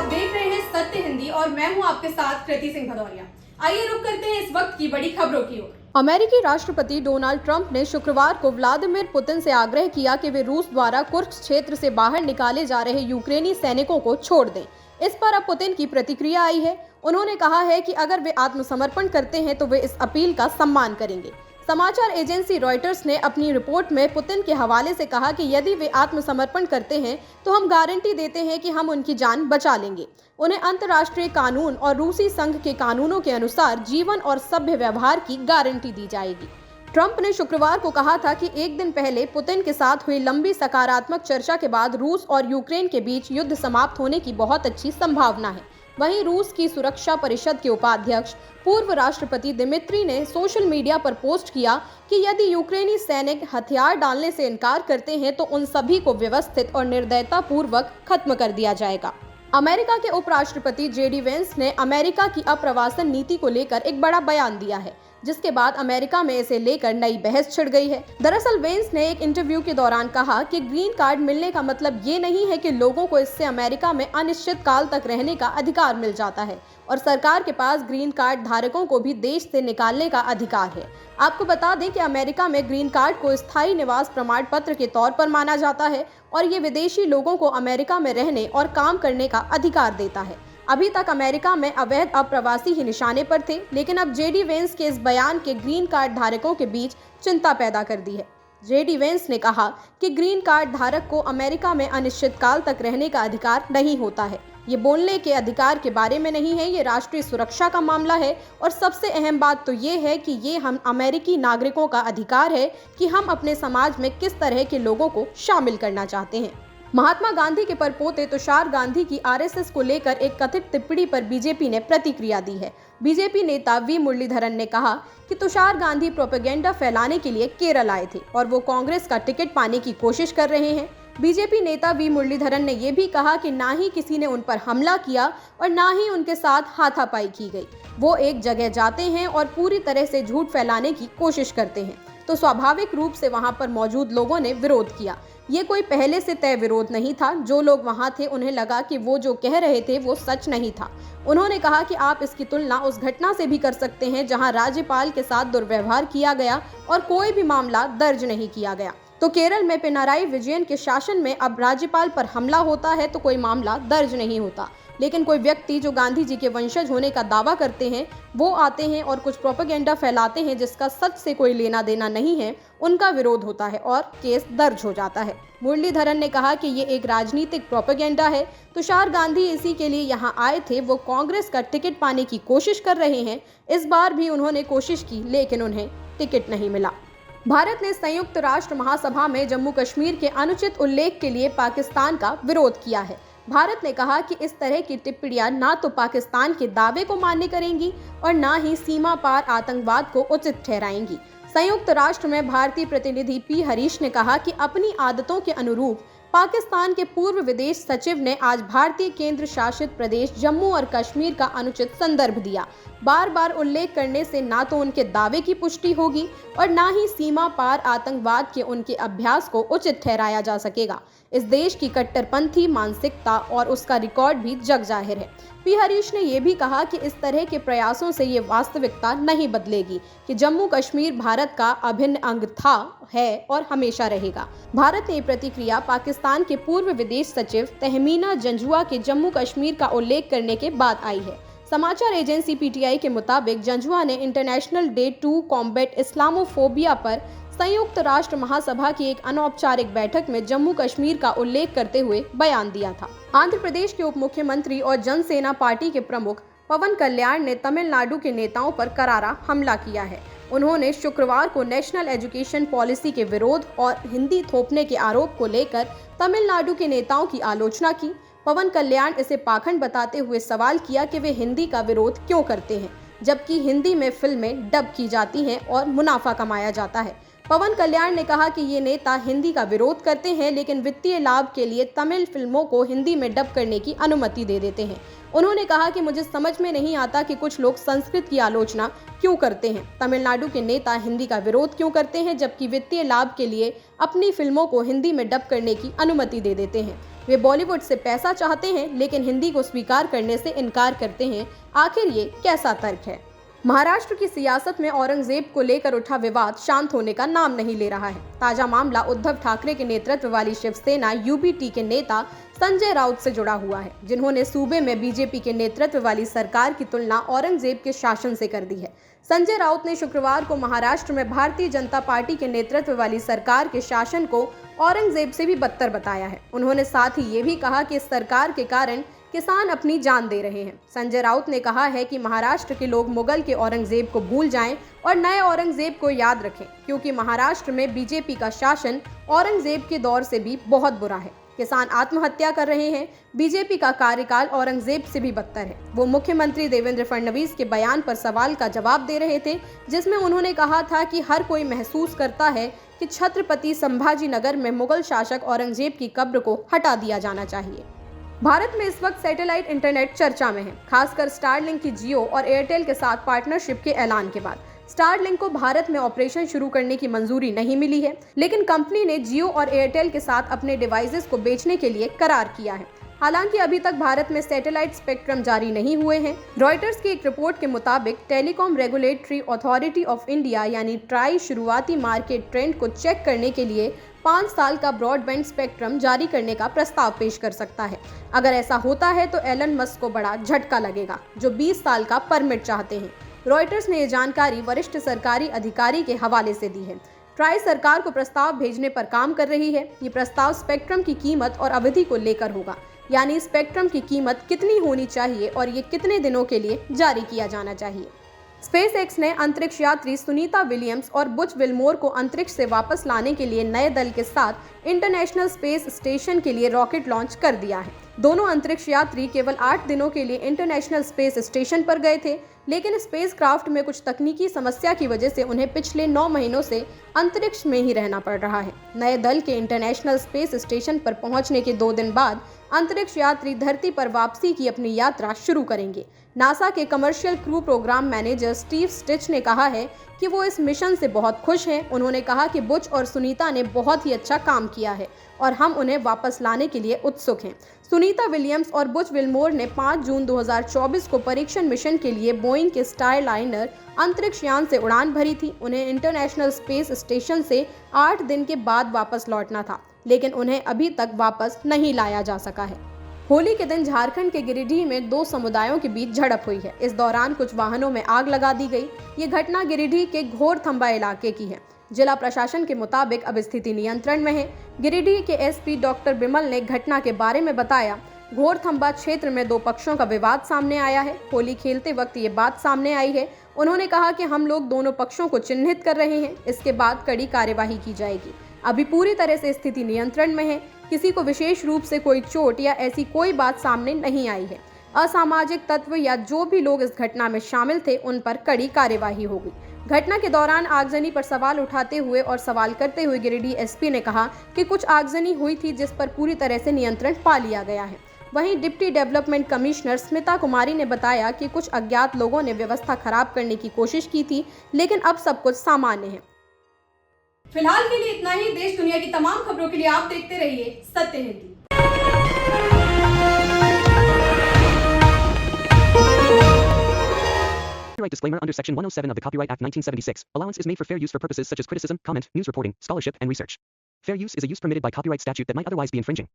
आप देख रहे हैं सत्य हिंदी और मैं हूं आपके साथ कृति सिंह भदौरिया। आइए रुक करते हैं इस वक्त की बड़ी खबरों की ओर। अमेरिकी राष्ट्रपति डोनाल्ड ट्रंप ने शुक्रवार को व्लादिमीर पुतिन से आग्रह किया कि वे रूस द्वारा कुर्स्क क्षेत्र से बाहर निकाले जा रहे यूक्रेनी सैनिकों को छोड़ दें। इस पर अब पुतिन की प्रतिक्रिया आई है। उन्होंने कहा है कि अगर वे आत्मसमर्पण करते हैं तो वे इस अपील का सम्मान करेंगे। समाचार एजेंसी रॉयटर्स ने अपनी रिपोर्ट में पुतिन के हवाले से कहा कि यदि वे आत्मसमर्पण करते हैं तो हम गारंटी देते हैं कि हम उनकी जान बचा लेंगे। उन्हें अंतर्राष्ट्रीय कानून और रूसी संघ के कानूनों के अनुसार जीवन और सभ्य व्यवहार की गारंटी दी जाएगी। ट्रंप ने शुक्रवार को कहा था कि एक दिन पहले पुतिन के साथ हुई लंबी सकारात्मक चर्चा के बाद रूस और यूक्रेन के बीच युद्ध समाप्त होने की बहुत अच्छी संभावना है। वहीं रूस की सुरक्षा परिषद के उपाध्यक्ष पूर्व राष्ट्रपति दिमित्री ने सोशल मीडिया पर पोस्ट किया कि यदि यूक्रेनी सैनिक हथियार डालने से इनकार करते हैं तो उन सभी को व्यवस्थित और निर्दयता पूर्वक खत्म कर दिया जाएगा। अमेरिका के उपराष्ट्रपति जेडी वेंस ने अमेरिका की अप्रवासन नीति को लेकर एक बड़ा बयान दिया है, जिसके बाद अमेरिका में इसे लेकर नई बहस छिड़ गई है। दरअसल वेंस ने एक इंटरव्यू के दौरान कहा कि ग्रीन कार्ड मिलने का मतलब ये नहीं है कि लोगों को इससे अमेरिका में अनिश्चित काल तक रहने का अधिकार मिल जाता है और सरकार के पास ग्रीन कार्ड धारकों को भी देश से निकालने का अधिकार है। आपको बता दें कि अमेरिका में ग्रीन कार्ड को स्थायी निवास प्रमाण पत्र के तौर पर माना जाता है और ये विदेशी लोगों को अमेरिका में रहने और काम करने का अधिकार देता है। अभी तक अमेरिका में अवैध अप्रवासी ही निशाने पर थे, लेकिन अब जेडी वेंस के इस बयान के ग्रीन कार्ड धारकों के बीच चिंता पैदा कर दी है। जेडी वेंस ने कहा कि ग्रीन कार्ड धारक को अमेरिका में अनिश्चित काल तक रहने का अधिकार नहीं होता है। ये बोलने के अधिकार के बारे में नहीं है, ये राष्ट्रीय सुरक्षा का मामला है और सबसे अहम बात तो ये है कि ये हम अमेरिकी नागरिकों का अधिकार है कि हम अपने समाज में किस तरह के लोगों को शामिल करना चाहते हैं। महात्मा गांधी के परपोते तुषार गांधी की आरएसएस को लेकर एक कथित टिप्पणी पर बीजेपी ने प्रतिक्रिया दी है। बीजेपी नेता वी मुरलीधरन ने कहा कि तुषार गांधी प्रोपेगेंडा फैलाने के लिए केरल आए थे और वो कांग्रेस का टिकट पाने की कोशिश कर रहे हैं। बीजेपी नेता वी मुरलीधरन ने यह भी कहा कि ना ही किसी ने उन पर हमला किया और ना ही उनके साथ हाथापाई की गई। वो एक जगह जाते हैं और पूरी तरह से झूठ फैलाने की कोशिश करते हैं तो स्वाभाविक रूप से वहां पर मौजूद लोगों ने विरोध किया। ये कोई पहले से तय विरोध नहीं था। जो लोग वहां थे उन्हें लगा कि वो जो कह रहे थे वो सच नहीं था। उन्होंने कहा कि आप इसकी तुलना उस घटना से भी कर सकते हैं जहां राज्यपाल के साथ दुर्व्यवहार किया गया और कोई भी मामला दर्ज नहीं किया गया। तो केरल में पिनाराई विजयन के शासन में अब राज्यपाल पर हमला होता है तो कोई मामला दर्ज नहीं होता, लेकिन कोई व्यक्ति जो गांधी जी के वंशज होने का दावा करते हैं वो आते हैं और कुछ प्रोपेगेंडा फैलाते हैं जिसका सच से कोई लेना देना नहीं है, उनका विरोध होता है और केस दर्ज हो जाता है। मुरलीधरन ने कहा कि ये एक राजनीतिक प्रोपेगेंडा है। तुषार गांधी इसी के लिए यहाँ आए थे। वो कांग्रेस का टिकट पाने की कोशिश कर रहे हैं। इस बार भी उन्होंने कोशिश की लेकिन उन्हें टिकट नहीं मिला। भारत ने संयुक्त राष्ट्र महासभा में जम्मू कश्मीर के अनुचित उल्लेख के लिए पाकिस्तान का विरोध किया है। भारत ने कहा कि इस तरह की टिप्पणियां ना तो पाकिस्तान के दावे को मान्य करेंगी और ना ही सीमा पार आतंकवाद को उचित ठहराएंगी। संयुक्त राष्ट्र में भारतीय प्रतिनिधि पी हरीश ने कहा कि अपनी आदतों के अनुरूप पाकिस्तान के पूर्व विदेश सचिव ने आज भारतीय केंद्र शासित प्रदेश जम्मू और कश्मीर का अनुचित संदर्भ दिया। बार बार उल्लेख करने से ना तो उनके दावे की पुष्टि होगी और ना ही सीमा पार आतंकवाद के उनके अभ्यास को उचित ठहराया जा सकेगा। इस देश की कट्टरपंथी मानसिकता और उसका रिकॉर्ड भी जग जाहिर है। पी हरीश ने यह भी कहा कि इस तरह के प्रयासों से ये वास्तविकता नहीं बदलेगी कि जम्मू कश्मीर भारत का अभिन्न अंग था, है और हमेशा रहेगा। भारत ने प्रतिक्रिया पाकिस्तान के पूर्व विदेश सचिव तहमीना जंजुआ के जम्मू कश्मीर का उल्लेख करने के बाद आई है। समाचार एजेंसी पीटीआई के मुताबिक जंजुआ ने international day to combat Islamophobia पर संयुक्त राष्ट्र महासभा की एक अनौपचारिक बैठक में जम्मू कश्मीर का उल्लेख करते हुए बयान दिया था। आंध्र प्रदेश के उप मुख्यमंत्री और जनसेना पार्टी के प्रमुख पवन कल्याण ने तमिलनाडु के नेताओं पर करारा हमला किया है। उन्होंने शुक्रवार को नेशनल एजुकेशन पॉलिसी के विरोध और हिंदी थोपने के आरोप को लेकर तमिलनाडु के नेताओं की आलोचना की। पवन कल्याण इसे पाखंड बताते हुए सवाल किया कि वे हिंदी का विरोध क्यों करते हैं, जबकि हिंदी में फिल्में डब की जाती हैं और मुनाफा कमाया जाता है। पवन कल्याण ने कहा कि ये नेता हिंदी का विरोध करते हैं लेकिन वित्तीय लाभ के लिए तमिल फिल्मों को हिंदी में डब करने की अनुमति दे देते हैं। उन्होंने कहा कि मुझे समझ में नहीं आता कि कुछ लोग संस्कृत की आलोचना क्यों करते हैं। तमिलनाडु के नेता हिंदी का विरोध क्यों करते हैं जबकि वित्तीय लाभ के लिए अपनी फिल्मों को हिंदी में डब करने की अनुमति दे देते हैं। वे बॉलीवुड से पैसा चाहते हैं लेकिन हिंदी को स्वीकार करने से इनकार करते हैं। आखिर ये कैसा तर्क है? महाराष्ट्र की सियासत में औरंगजेब को लेकर उठा विवाद शांत होने का नाम नहीं ले रहा है। ताजा मामला उद्धव ठाकरे के नेतृत्व वाली शिवसेना यूबीटी के नेता संजय राउत से जुड़ा हुआ है, जिन्होंने सूबे में बीजेपी के नेतृत्व वाली सरकार की तुलना औरंगजेब के शासन से कर दी है। संजय राउत ने शुक्रवार को महाराष्ट्र में भारतीय जनता पार्टी के नेतृत्व वाली सरकार के शासन को औरंगजेब से भी बदतर बताया है। उन्होंने साथ ही ये भी कहा कि इस सरकार के कारण किसान अपनी जान दे रहे हैं। संजय राउत ने कहा है कि महाराष्ट्र के लोग मुगल के औरंगजेब को भूल जाएं और नए औरंगजेब को याद रखें, क्योंकि महाराष्ट्र में बीजेपी का शासन औरंगजेब के दौर से भी बहुत बुरा है। किसान आत्महत्या कर रहे हैं। बीजेपी का कार्यकाल औरंगजेब से भी बदतर है। वो मुख्यमंत्री देवेंद्र फडणवीस के बयान पर सवाल का जवाब दे रहे थे, जिसमें उन्होंने कहा था कि हर कोई महसूस करता है कि छत्रपति संभाजी नगर में मुगल शासक औरंगजेब की कब्र को हटा दिया जाना चाहिए। भारत में इस वक्त सैटेलाइट इंटरनेट चर्चा में है, खासकर स्टारलिंक की जियो और एयरटेल के साथ पार्टनरशिप के ऐलान के बाद। स्टारलिंक को भारत में ऑपरेशन शुरू करने की मंजूरी नहीं मिली है, लेकिन कंपनी ने जियो और एयरटेल के साथ अपने डिवाइसेस को बेचने के लिए करार किया है। हालांकि अभी तक भारत में सैटेलाइट स्पेक्ट्रम जारी नहीं हुए हैं। रॉयटर्स की एक रिपोर्ट के मुताबिक telecom regulatory authority of India यानी ट्राई शुरुआती मार्केट ट्रेंड को चेक करने के लिए 5 साल का ब्रॉडबैंड स्पेक्ट्रम जारी करने का प्रस्ताव पेश कर सकता है। अगर ऐसा होता है तो एलन मस्क को बड़ा झटका लगेगा, जो 20 साल का परमिट चाहते हैं। रॉयटर्स ने ये जानकारी वरिष्ठ सरकारी अधिकारी के हवाले से दी है। ट्राई सरकार को प्रस्ताव भेजने पर काम कर रही है। ये प्रस्ताव स्पेक्ट्रम की कीमत और अवधि को लेकर होगा, यानी स्पेक्ट्रम की कीमत कितनी होनी चाहिए और ये कितने दिनों के लिए जारी किया जाना चाहिए। स्पेसएक्स ने अंतरिक्ष यात्री सुनीता विलियम्स और बुच विल्मोर को अंतरिक्ष से वापस लाने के लिए नए दल के साथ इंटरनेशनल स्पेस स्टेशन के लिए रॉकेट लॉन्च कर दिया है। दोनों अंतरिक्ष यात्री केवल 8 दिनों के लिए इंटरनेशनल स्पेस स्टेशन पर गए थे, लेकिन स्पेसक्राफ्ट में कुछ तकनीकी समस्या की वजह से उन्हें पिछले 9 महीनों से अंतरिक्ष में ही रहना पड़ रहा है। नए दल के इंटरनेशनल स्पेस स्टेशन पर पहुंचने के 2 दिन बाद अंतरिक्ष यात्री धरती पर वापसी की अपनी यात्रा शुरू करेंगे। नासा के commercial crew programme manager Steve Stich ने कहा है कि वो इस मिशन से बहुत खुश हैं। उन्होंने कहा कि बुच और सुनीता ने बहुत ही अच्छा काम किया है और हम उन्हें वापस लाने के लिए उत्सुक हैं। सुनीता विलियम्स और बुच विल्मोर ने 5 जून 2024 को परीक्षण मिशन के लिए बोइंग के स्टारलाइनर अंतरिक्ष यान से उड़ान भरी थी। उन्हें इंटरनेशनल स्पेस स्टेशन से 8 दिन के बाद वापस लौटना था, लेकिन उन्हें अभी तक वापस नहीं लाया जा सका है। होली के दिन झारखंड के गिरिडीह में 2 समुदायों के बीच झड़प हुई है। इस दौरान कुछ वाहनों में आग लगा दी गई। ये घटना गिरिडीह के घोरथंबा इलाके की है। जिला प्रशासन के मुताबिक अब स्थिति नियंत्रण में है। गिरिडीह के एसपी डॉक्टर बिमल ने घटना के बारे में बताया, घोरथंबा क्षेत्र में 2 पक्षों का विवाद सामने आया है। होली खेलते वक्त ये बात सामने आई है। उन्होंने कहा कि हम लोग दोनों पक्षों को चिन्हित कर रहे हैं, इसके बाद कड़ी कार्यवाही की जाएगी। अभी पूरी तरह से स्थिति नियंत्रण में है। किसी को विशेष रूप से कोई चोट या ऐसी कोई बात सामने नहीं आई है। असामाजिक तत्व या जो भी लोग इस घटना में शामिल थे, उन पर कड़ी कार्यवाही होगी। घटना के दौरान आगजनी पर सवाल उठाते हुए और सवाल करते हुए गिरिडीह एसपी ने कहा कि कुछ आगजनी हुई थी, जिस पर पूरी तरह से नियंत्रण पा लिया गया है। वहीं डिप्टी डेवलपमेंट कमिश्नर स्मिता कुमारी ने बताया कि कुछ अज्ञात लोगों ने व्यवस्था खराब करने की कोशिश की थी, लेकिन अब सब कुछ सामान्य है। फिलहाल के लिए इतना ही। देश दुनिया की तमाम खबरों के लिए आप देखते रहिए सत्य Hindi. Copyright disclaimer under Section 107 of the Copyright Act 1976. Allowance is made for fair use for purposes such as criticism, comment, news reporting, scholarship, and research. Fair use is a use permitted by copyright statute that might otherwise be infringing.